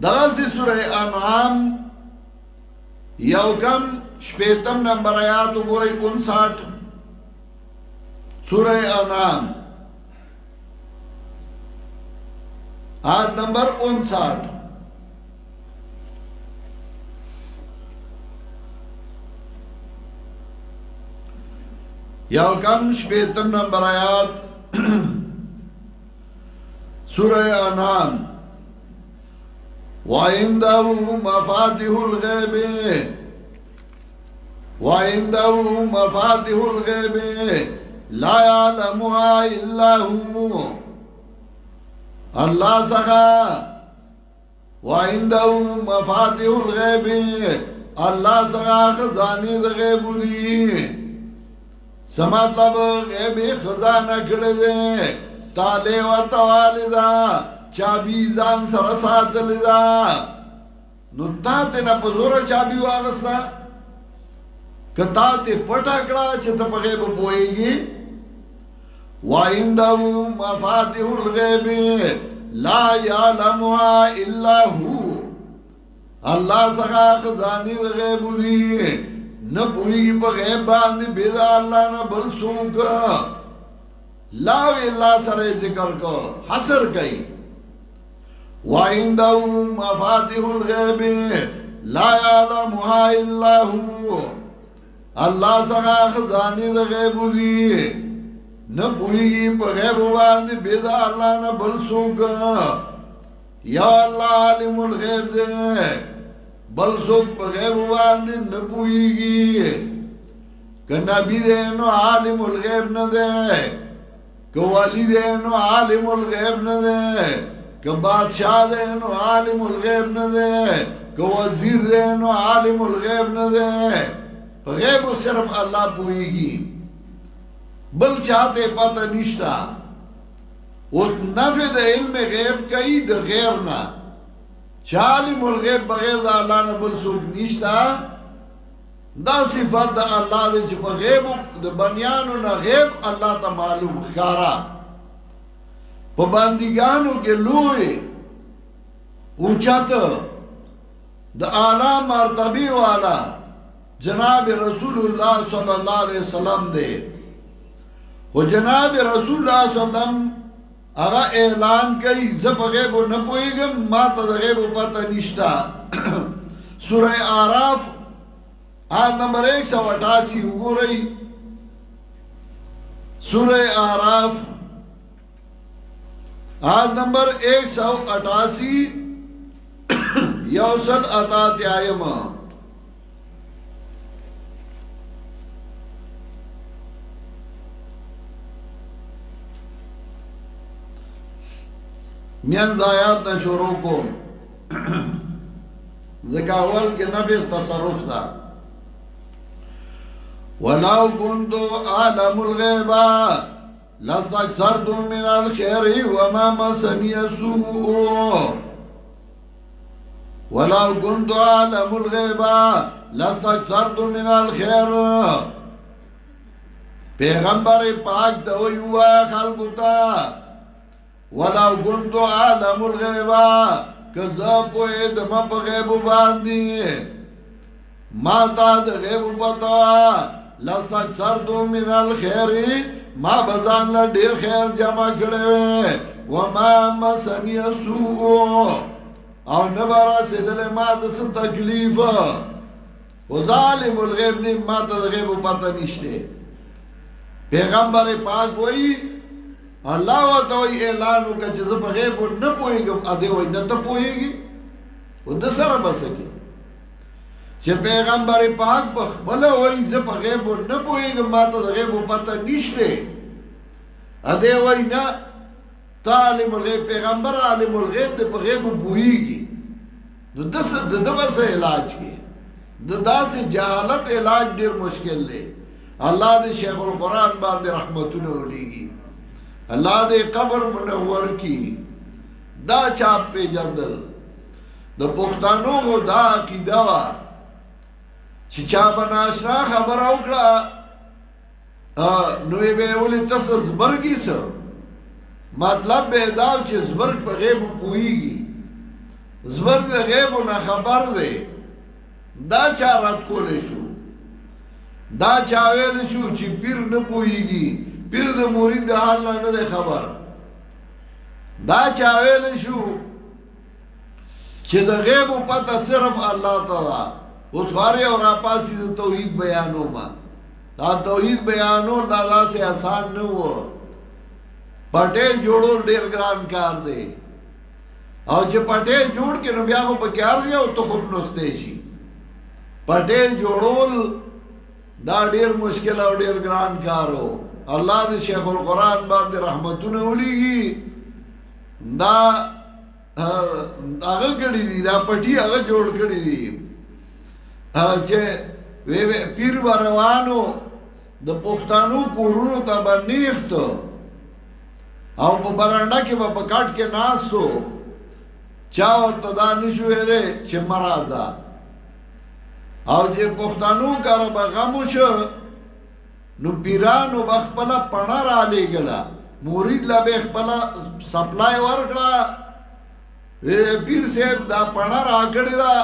Speaker 1: دغه سوره انعام یو کم شپیتم نمبر آیات وګورئ 59 سوره انعام آیت نمبر 59 یو کم شپیتم نمبر آیات سورہ انعام وَعِنْدَهُ مَفَاتِحُ الْغَيْبِ وَعِنْدَهُ مَفَاتِحُ الْغَيْبِ لَا يَعْلَمُهَا إِلَّا هُوَ اللہ سگا وَعِنْدَهُ مَفَاتِحُ الْغَيْبِ اللہ سگا خزانی دا غیب دی سمطلب غیب خزانہ کردے تالے و توالی دا چابی زان سرسات لی دا نو تا تے نا پزورا چابی واغستا کتا تے پٹا کڑا چھتا پا غیب پوئے گی وَعِنْدَهُ مَفَاتِحُ الْغَيْبِ لَا يَعْلَمُهَا إِلَّا هُوَ اللہ سخا خزانی دا غیب دی نپوئی پا غیب باندی بیدا اللہ نا بل سوکا لاو اللہ سر ذکر کو حسر کئی وَعِنْدَهُ مَفَاتِحُ الْغَيْبِ لَا يَعْلَمُهَا إِلَّا هُوَ اللہ سخا خزانی دا غیب دی نپوئی پا غیب باندی بیدا اللہ نا بل سوکا یا اللہ عالم الغیب دے بل سوک پا غیب باندی نپوئی گی کہ نبی دے نو عالم الغیب نہ دے کہ ولی دے نو عالم الغیب نہ دے کہ بادشاہ دے نو عالم الغیب نہ دے کہ وزیر دے نو عالم الغیب نہ دے غیب صرف اللہ پوئی گی بل چاہتے پتہ نشتا اور نفع دا علم غیب کئی دا غیرنا عالم الغیب بغیر دا اللہ نا بل سوک نشتا دا صفت دا اللہ دے چپا غیب دا بنیانو نا غیب اللہ تا معلوم خکارا پا باندگانو کے لوئے اوچت دا اعلی مرتبی والا جناب رسول اللہ صلی اللہ علیہ وسلم دے و جناب رسول اللہ صلی اللہ علیہ وسلم اگا اعلان کئی زب غیب و نپوئی گم ما تا دا غیب و پتا نشتا سورہ آراف آیت نمبر 188 اگو رئی سورہ آراف آیت نمبر 188 یوسل اتات آئیم میان آیات نا شروع کو ذکاول کے نفی تصرف دا وَلَوْ كُنْتُ أَعْلَمُ الْغَيْبَ لَاسْتَكْثَرْتُ مِنَ الْخَيْرِ وَمَا مَسَّنِيَ السُّوءُ وَلَوْ كُنْتُ أَعْلَمُ الْغَيْبَ لَاسْتَكْثَرْتُ مِنَ الْخَيْرِ پیغمبر پاک دوئی ہوا خلقتا وَلَوْ كُنْتُ أَعْلَمُ الْغَيْبَ کذب پوئے دم پا غیب باندی ما تا دا غیب پتا لَاسْتَكْثَرْتُ مِنَ الْخَيْرِ ما بزان لا دیر خیر جمع کرے وے وَمَا مَسَّنِيَ السُّوءُ او نبارا سیدل ما دس تکلیف و ظالم الغیب نی ما تا دا غیب پتا نشتے پیغمبر پاک وئی اللہ و توئی اعلانو کا چیز پا غیب و نپوئی گم ادھے وئی نتا پوئی گی و دسر بسکی چه پیغمبر پاک بخبلا وئی زپا غیب و نپوئی گم ماتا دا غیب و پتا نشتے ادھے وئی نا تا عالم الغیب پیغمبر عالم الغیب دے پا غیب و پوئی گی دا بس علاج کی دا سے جہالت علاج دیر مشکل لے اللہ دے شیخ القرآن باندے رحمتو نے ہولی گی اللہ دے قبر منور کی دا چاپ پی جندل دا پختانو کو دا عقیده وا چی چا بناشنا خبر اوکڑا نوی بے اولی تس زبرگی سا مطلب بے داو چی زبرگ پا غیبو پوئیگی زبرگ دا غیبو نا خبر دے دا چا رد کولے شو دا چاویل شو چی پیر نپوئیگی پیر دا مورید دا حال نا ندے خبر دا چاویل شو چی دا غیبو پتا صرف اللہ تعالی اس واری اور آپاسی دا توحید بیانو ما دا توحید بیانو دا سے آسان نو پٹے جوڑو ډیر ګران کار دی او چې پټې جوړ کې نو بیا خو پکار دی او ته خود نوسته شي پټې جوړول دا ډیر مشکل او ډیر ګران کارو الله دې شیخ القرآن باندې رحمتونه ولېږي دا هغه کړی دی دا پټي هغه جوړ کړی دی چې وی پیر روانو د پښتنو کورونو ته باندې او په برانډه کې په کټ کې ناستو چا ورته دا نشو ویلې چې مرازا او چې پښتنو کار به غمو شو نو پیرانو بخپل پڼه را لېګلا مرید لا به خپل سپلای ورکړه پیر صاحب دا پڼه را کړی دا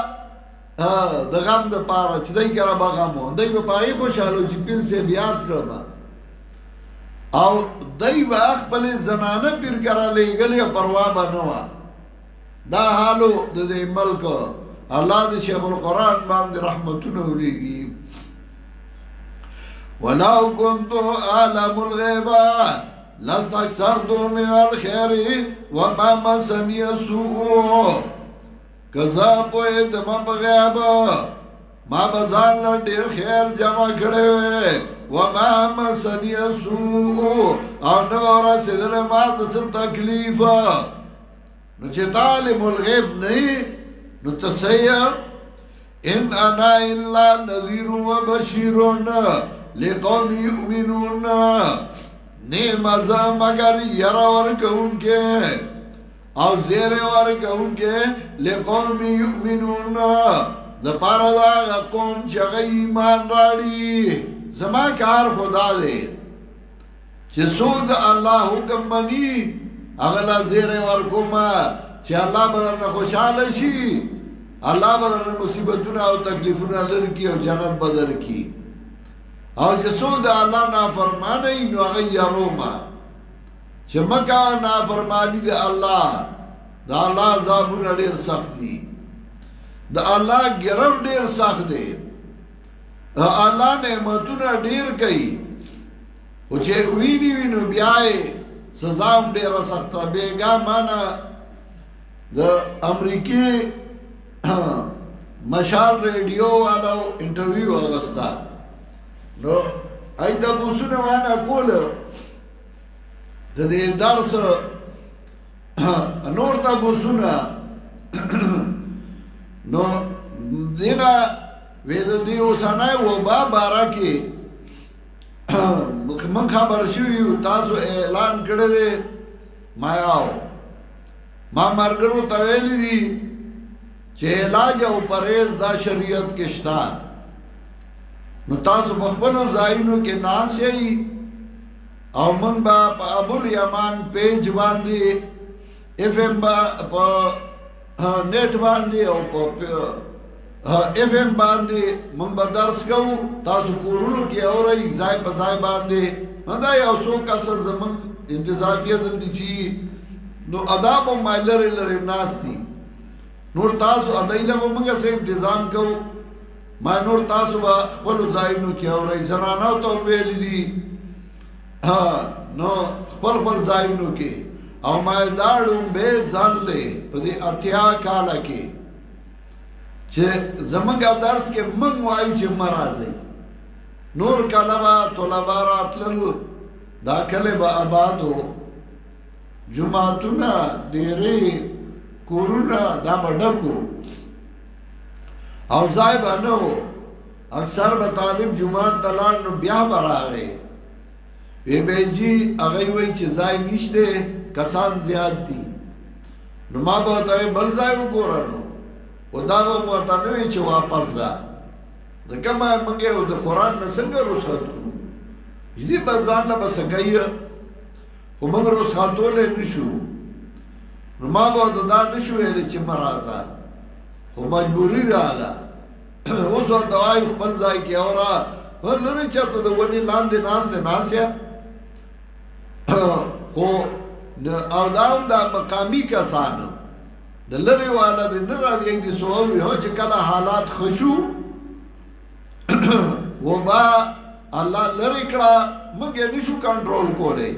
Speaker 1: د غم د پاره چې دای کړه به غمو دای په پای خوشاله چې پیر صاحب یاد کړم او دای با خپل زنانه پیر کرا لېګلې پروا بنوا دا حالو د دې ملک الله دې شیخ القرآن باندې رحمتونه ولېږي ولو كنت اعلم الغيب لاستكثرت من الخير وما مسني السوء کذا په دې ما په غیب ما بزان له ډیر خیر جمع کړي وما مسني السوء او نو رسول ما د څه تکلیف نو چې عالم الغیب نه نو تسیا ان انا الا نذير وبشير لقوم يؤمنون نعم ذا مگر يرا ورکونکه او زیر ورکونکه لقوم يؤمنون د پاره دا قوم چې ایمان راړي زما کار خدا دې چې څوک د الله حکم مني هغه لا زیر ورکوما چې الله بدرنه خوشاله شي الله بدرنه مصیبتونه او تکلیفونه لري او جنت بدر کی او چې څوک د الله نافرمانی نو هغه یروما چې مکه نافرمانی د الله د الله عذابونه ډیر سخت دي د الله ګرف ډیر سخت دی الله نعمتونه ډیر کوي او چې وینو بیا سزا هم ډیر سخت بیګا معنا د امریکای مشال ریډیو والو انټرویو اغستا نو ایدا بوسونه معنا کول د دې درس نور تا بوسونه نو دینا ویدو دیو سانای و با بارا کی من خبر شویو تاسو اعلان کرده ما آو ما مرگرو تویلی دی چه علاج او پریز دا شریعت کشتا نو تاسو بخبنو زائنو کے ناسی او من با پا ابو الیمان پیج باندی ایف ایم با پا نیٹ باندې او په اف ام باندې مونږ به درس کوو تاسو کورونو کې اورئ ځای په ځای باندې دا یو څو کس زمون انتظامیه دلته چی نو اداب او مایلر لري ناشتي نور تاسو ادایله مونږه سه تنظیم کوو ما نور تاسو به خپل ځایونو کې اورئ زنانو ته ویل دي نو خپل ځایونو کې او ما داړم به ځل دې په دې اتیا کاله کې چې زمونږ درس کې مونږ وایو چې مرزي نور کلمه طلبه راتلل داخله به آبادو جمعتونه ډېرې کورونه دا بډکو او ځای باندې اکثر به طالب جمعه تلان نو بیا براغه وی به جی هغه وی چې ځای نشته کسان زیات دي نو ما به ورته بل ځای وګوره نو و دا به مو ورته نه وي چې واپس ځه ځکه موږ یې د قرآن نه څنګه رخصت کړو دې به ځان له به څه کوي خو موږ رخصتولی نه شو نو ما به ورته دا نه شو ویلی چې مه راځه خو مجبوري راغله اوس ورته وایي خپل ځای کې اوره لرې چېرته د ونې لاندې ناست دی ناست یم خو او دا هم دا مقامي کسانو د لرې والا دی نه راځي دې سوال وي چې کله حالات ښه شو وبا الله لرې کړه موږ یې نشو کنټرول کولی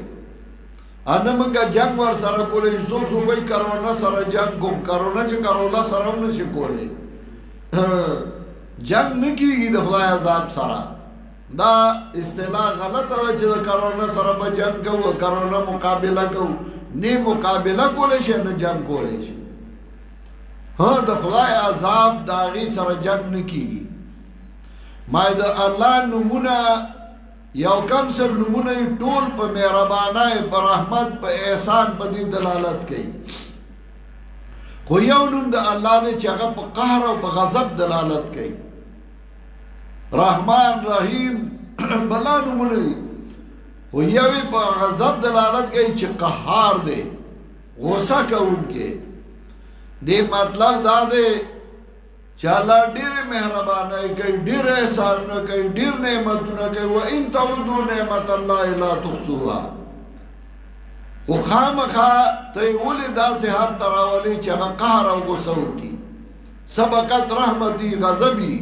Speaker 1: نه موږ جنګ ور سره کولی څوک وایي کرونا سره جنګ کوم کرونا چې کرونا سره هم نشي کولی جنگ نکیږي د خدای عذاب سره دا اصطلاح غلطه ده چې د کرونا سره به جنگ کوو کرونا مقابله کوو نه مقابله کولی شي نه جنگ کولی شي د خدای عذاب د هغې سره جنگ نکیږي ما د الله نومونه یو کم سر نومونه ټول په مهربانۍ په رحمت په احسان په دې دلالت کوي خو یو نوم د الله دی چې هغه په قهر او په غضب دلالت کوي رحمان رحیم بلا نومونه دي خو یوې په غضب دلالت کوي چې قهار دی غصه کوونکی دې مطلب دا دی چې الله ډېر مهرباني کوي ډېر احسانونه کوي ډېر نعمتونه کوي وان تعودوا نعمت الله لا تحصوها خو خامخا ته ولې داسې حد ته راولې چې هغه قهر او غصه وکړي سبقت رحمتي غضبي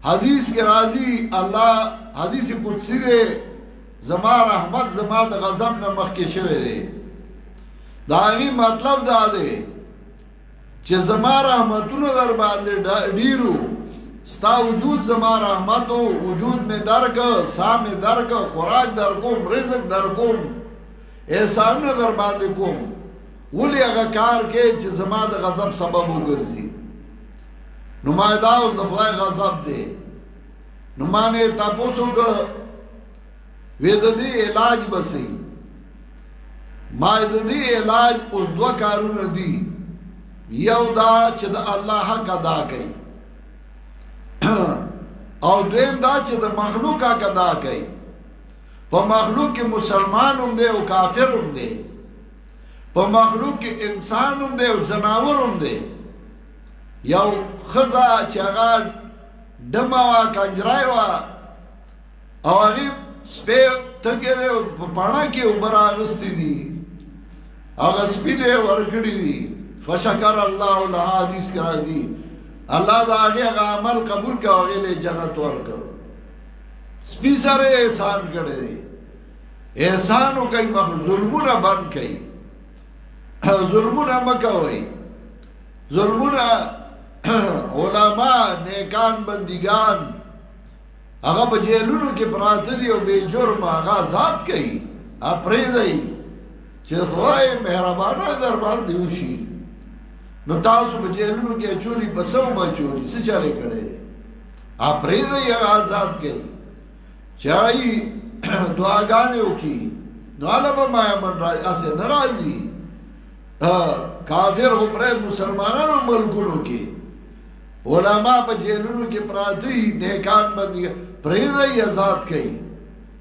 Speaker 1: حدیث کې راځي الله حدیث قدسی دی زما رحمت زما د غضب نه مخکې شوی دی دا هغې مطلب دا دی چې زما رحمتونه در باندې ډیرو ستا وجود زما رحمتو وجود میں درک سا میں درک خوراک در کوم رزق در کوم احسانونه در باندې کوم ولې هغه کار کې چې زما د غضب سبب وګرځي نو ما دا اوس د خدای غضب دی نو ما نه تاسو وګ وې د دې علاج بسې ما د دې علاج اوس دوه کارونه دي یو دا چې د الله حق ادا کوي او دویم دا چې د مخلوق حق ادا کوي په مخلوق کې مسلمان هم دی او کافر هم دی په مخلوق کې انسان هم دی او جناور هم دی یو ښځه چې هغه ډمه وه کنجرای وه او هغې سپی تږی دی په پاڼه کې اوبه راغستې دي هغه سپي دی ورکړي دي فشکر الله لها حدیث کې راځي الله د هغې هغه عمل قبول کړه هغې له جنت ورکړ سپي سره احسان کړی دی احسان وکړئ ظلمونه بند کړئ ظلمونه مه کوئ ظلمونه علما نیکان بندگان هغه په جیلونو کې پراته دي او بې جرمه هغه آزاد کوي پرېږدئ چې خدای مهربانه در باندې وشي نو تاسو په جیلونو کې اچولي بسو ما اچولي څه چلې کړی پرېږدئ هغه آزاد کوي چې هغه دعاګانې وکړي نو هله به مایمن هسې نه راځي کافر خو پرې مسلمانانو ملکونو کې علما په جیلونو کې پراته دي نیکان بندي پرېږدئ آزاد کوي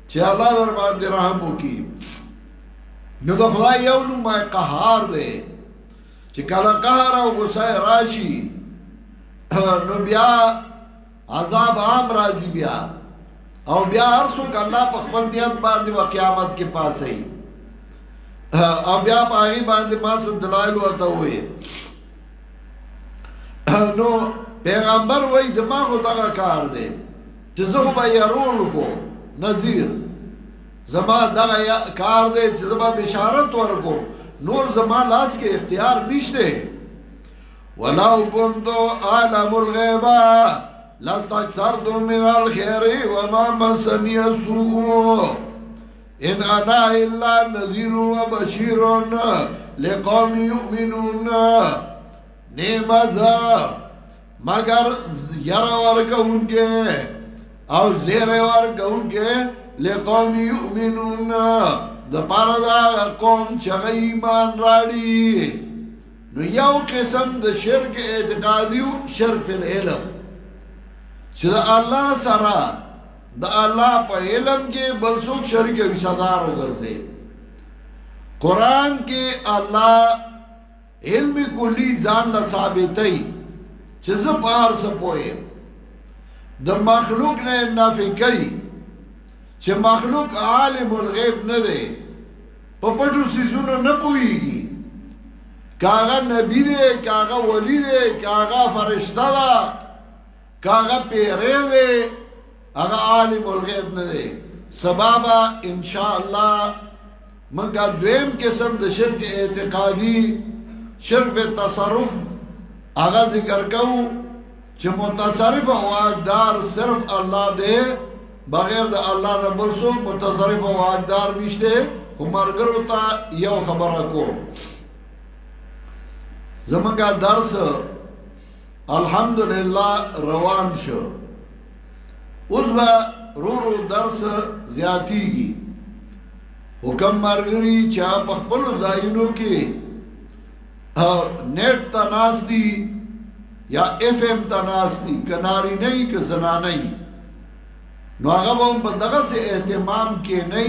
Speaker 1: چې الله در باندې رحم وکړي نو د خدای یو نوم قهار دی چې کله قهر او غصه راشي نو بیا عذاب عام راځي بیا او بیا هر څوک الله په خپل نیت باندې و قیامت کې پاسي او بیا په هغې باندې ما څه دلایل ورته ووایي نو پیغمبر وایي زما خو دغه کار دی چې زه خو به یرول کوم نذیر زما دغه کار دی چې زه به بشارت ورکوم نور زما لاس کې اختیار نشته ولو كنت اعلم الغیب لاستكثرت من الخير وما مسني السوء ان انا الا نذير وبشير لقوم يؤمنون نعمذا مگر ير ورکونکے او زیر ورکونکے لقوم یؤمنون د پاره دا قوم چې ایمان راړي نو یو قسم د شرک اعتقادي او شرک فی العلم چې د الله سره د الله په علم کې بل څوک شریک وي صدر وګرځي قرآن کې الله علم کلی ځان لا ثابتای چې زه پار سپویم د مخلوق نه نافي کوي چې مخلوق عالم الغیب نه دی په پټو سيزونو نه پويږي کاغه نبی دی کاغه ولی دی کاغه فرشتہ دا کاغه پیره دی هغه عالم الغیب نه دی سبابا ان شاء الله منګه دویم قسم د شرک اعتقادي شرک تصرف هغه ذکر کوو چې متصرف او واقدار صرف الله دی بغیر د الله نه بل څوک متصرف او واقدار نشته خو مرګرو ته یو خبره کو زمونږه درس الحمدلله روان شو اوس به رو درس زیاتیږي حکم مرګري چې په خپل ځایونو کې نیټ ته ناشتي یا اف ام ته ناشتي کناري نه کې زنا نه نو هغه هم په دغه سه اهتمام کې نه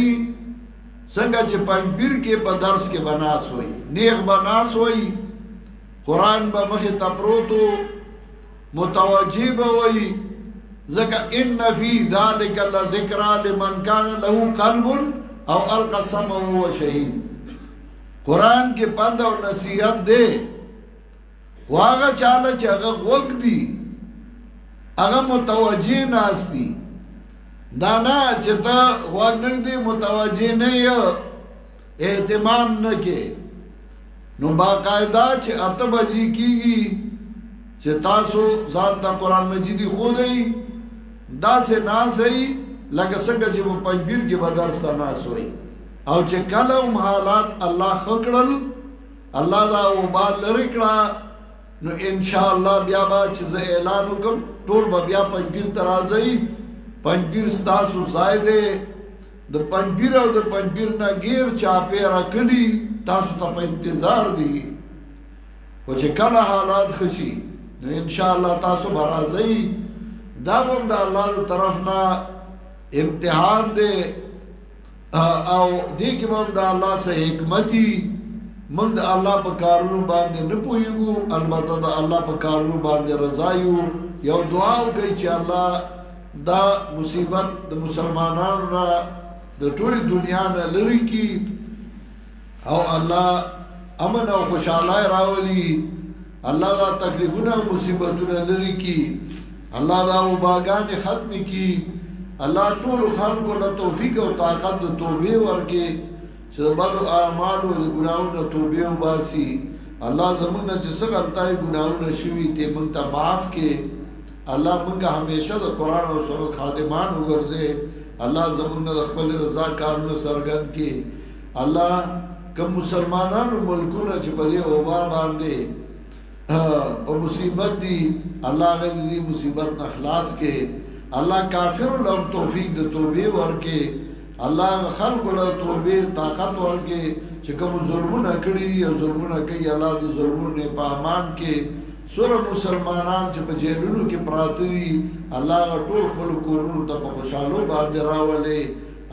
Speaker 1: څنګه چې پنځبیر کې په درس کې بناس وي نیغ بناس وي قرآن به مخه تپروتو متوجه به وي ځکه ان فی ذلک لذکر لمن کان له قلب او القى السمع وهو شهید قرآن کې پند او نصیحت ده واغه چاله چې هغه وګ دی هغه متوجه ناشتي دانا چې ته وګ دی متوجه نه یو اهتمام نه کې نو باقاعده چې اته بجې کیږي چې تاسو ځان ته قرآن مجیدی خو دی دا سه ناس ای لکه څنګه چې په پنځبیر کې به درس ته ناس وای او چې کله هم حالات الله خکړل الله دا وبال لري کړه نو ان شاء الله بیا به چې اعلان وکم ټول بیا پنځبیر ترازی پنځبیر ستاسو زائده د پنځبیر او د پنځبیر نه غیر چا پیرا کړي تاسو ته په انتظار دي او چې کله حالات خشي نو ان شاء الله تاسو برازي دا هم د الله تر طرف نه امتحان دی او دې کې هم د الله سره حکمتي موږ د الله په کارونو باندې نه پوهیږو البته د الله په کارونو باندې رضا یو یو دعا وکړي چې الله دا مصیبت د مسلمانانو نه د ټولې دنیا نه لري کی او الله امن او خوشاله راولي الله دا تکلیفونه او مصیبتونه لري کی الله دا وباګان ختم کی الله ټول خلکو له توفیق او طاقت د توبې ورکي چې د بدو اعمالو د ګناہوں توبې وباسي الله زمونږ چې څه غلطای ګناہوں شوي ته موږ ته معاف کړي الله موږ همیشه د قران او سنت خادمان وګرځي الله زمونږ د خپل رضا کارونه سرګن کړي الله کوم مسلمانانو ملکونه چې په دې وبا باندې او مصیبت دي الله غي دې مصیبت نه خلاص کړي الله کافر لهم توفیق د توبې ورکړي الله خلق له توبې طاقت ورکړي چې کوم ظلمونه کړی او ظلمونه کوي الله د ظلمونو په امان کې سره مسلمانان چې په جیلونو کې پراته دي الله ټول خپل کورونو ته په خوشاله باندې راولي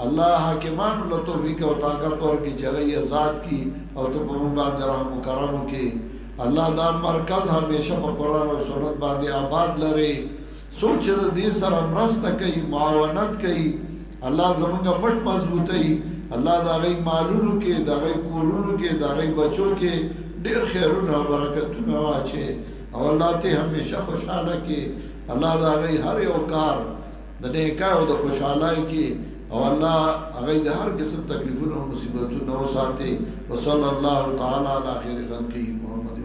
Speaker 1: الله حاکمان له توفیق او طاقت ورکړي چې هغه آزاد کی او ته په باندې رحم و کرم وکړي الله دا مرکز همیشه په قران او سنت باندې آباد لري سوچ دې سره مرسته کوي معاونت کوي الله زمونږ مټ مضبوطي الله دا غي مالونو کې دا غي کورونو کې دا غي بچو کې ډېر خیرونه او برکتونه واچي او الله ته همیشه خوشاله کې الله دا غي هر یو کار د نیکه او د خوشحالۍ کې او الله هغه د هر قسم تکلیفونو او مصیبتونو ساتي وصلی الله تعالی علی خیر خلقه محمد